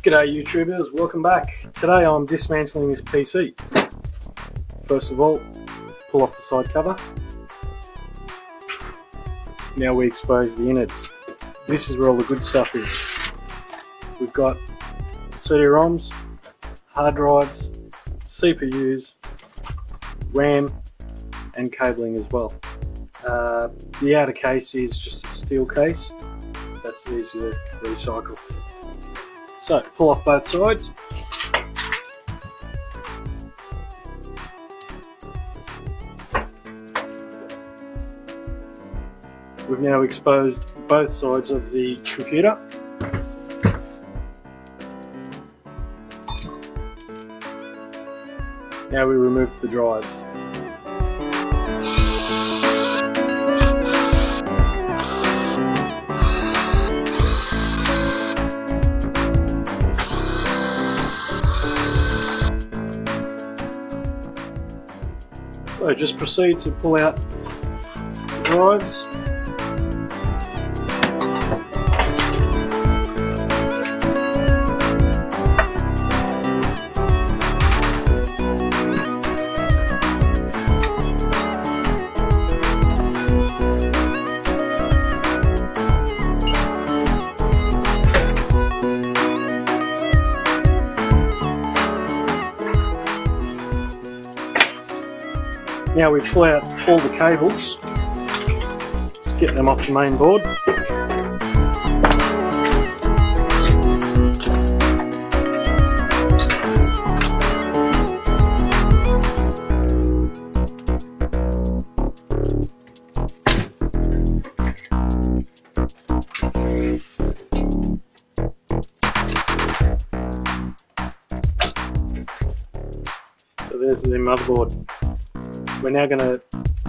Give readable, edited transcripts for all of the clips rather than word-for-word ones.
G'day YouTubers, welcome back. Today I'm dismantling this PC. First of all, pull off the side cover. Now we expose the innards. This is where all the good stuff is. We've got CD-ROMs, hard drives, CPUs, RAM and cabling as well. The outer case is just a steel case. That's easy to recycle. So pull off both sides. We've now exposed both sides of the computer. Now we remove the drives. So just proceed to pull out the drives. Now we pull out all the cables, just get them off the main board. So there's the motherboard. We're now going to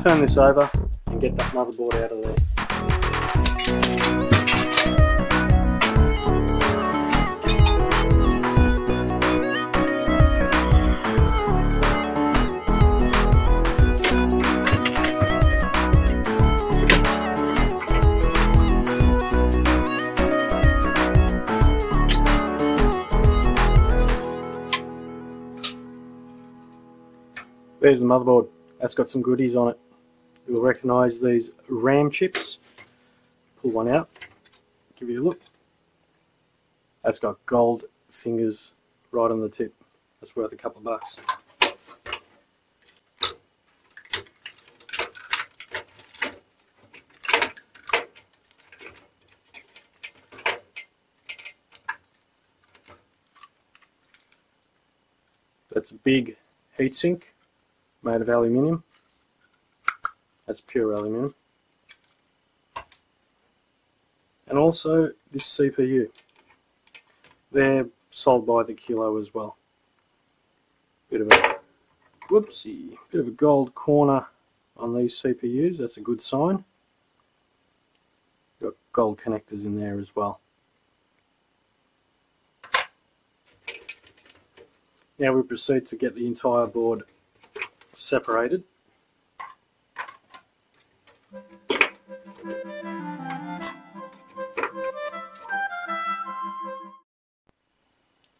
turn this over and get that motherboard out of there. There's the motherboard. That's got some goodies on it. You'll recognise these RAM chips. Pull one out, give you a look. That's got gold fingers right on the tip. That's worth a couple of bucks. That's a big heatsink made of aluminium. That's pure aluminium. And also this CPU. They're sold by the kilo as well. Bit of a whoopsie, bit of a gold corner on these CPUs. That's a good sign. Got gold connectors in there as well. Now we proceed to get the entire board separated.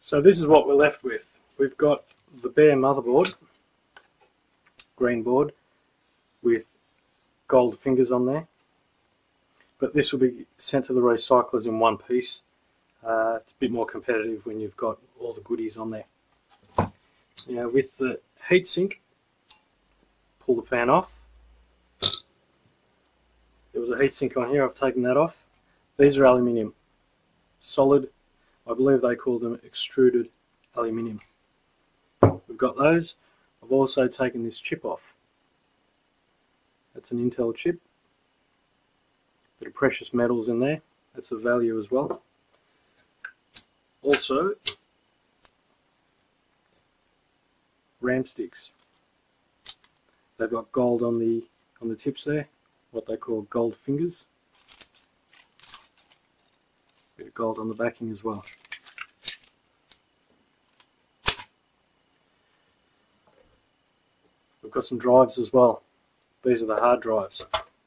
So this is what we're left with. We've got the bare motherboard, green board, with gold fingers on there. But this will be sent to the recyclers in one piece. It's a bit more competitive when you've got all the goodies on there. Now with the heatsink, pull the fan off. There was a heatsink on here, I've taken that off. These are aluminium, solid. I believe they call them extruded aluminium. We've got those. I've also taken this chip off. That's an Intel chip. Bit of precious metals in there. That's of value as well. Also, RAM sticks. They've got gold on the tips there, what they call gold fingers. Bit of gold on the backing as well. We've got some drives as well. These are the hard drives.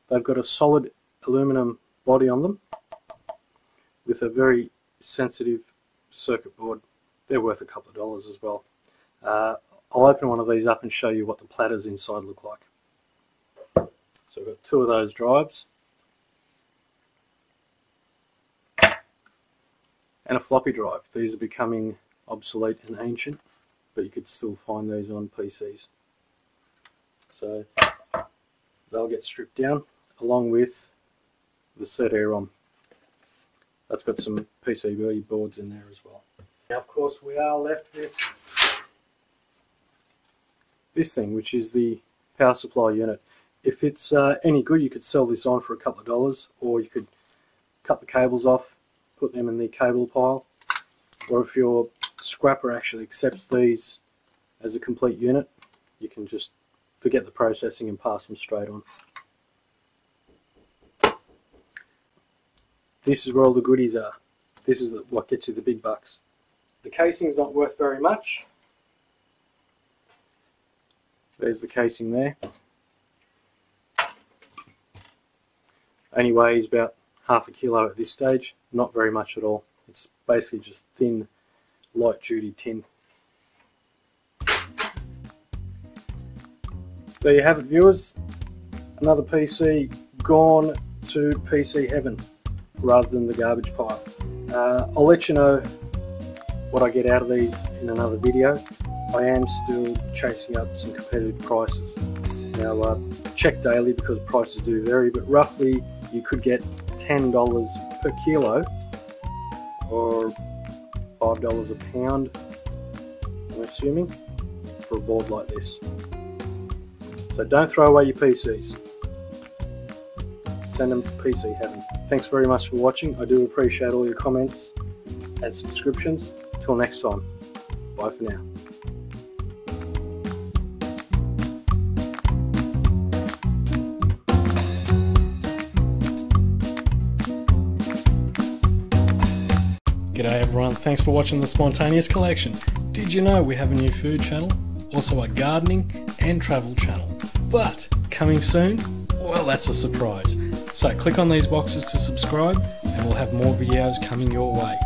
They've got a solid aluminum body on them. with a very sensitive circuit board. They're worth a couple of dollars as well. I'll open one of these up and show you what the platters inside look like. So I've got two of those drives and a floppy drive. These are becoming obsolete and ancient, but you could still find these on PCs. So they'll get stripped down along with the CD-ROM. That's got some PCB boards in there as well. Now of course we are left with this thing, which is the power supply unit. If it's any good, you could sell this on for a couple of dollars, or you could cut the cables off, put them in the cable pile, or if your scrapper actually accepts these as a complete unit, you can just forget the processing and pass them straight on. This is where all the goodies are. This is what gets you the big bucks. The casing's not worth very much. There's the casing there. Only weighs about half a kilo at this stage. Not very much at all. It's basically just thin, light duty tin. There you have it, viewers. Another PC gone to PC heaven rather than the garbage pile. I'll let you know what I get out of these in another video. I am still chasing up some competitive prices. Now check daily because prices do vary, but roughly you could get $10 per kilo or $5 a pound, I'm assuming, for a board like this. So don't throw away your PCs. Send them to PC heaven. Thanks very much for watching. I do appreciate all your comments and subscriptions. Till next time. Bye for now. G'day everyone, thanks for watching the Spontaneous Collection. Did you know we have a new food channel, also a gardening and travel channel? But coming soon? Well, that's a surprise. So click on these boxes to subscribe and we'll have more videos coming your way.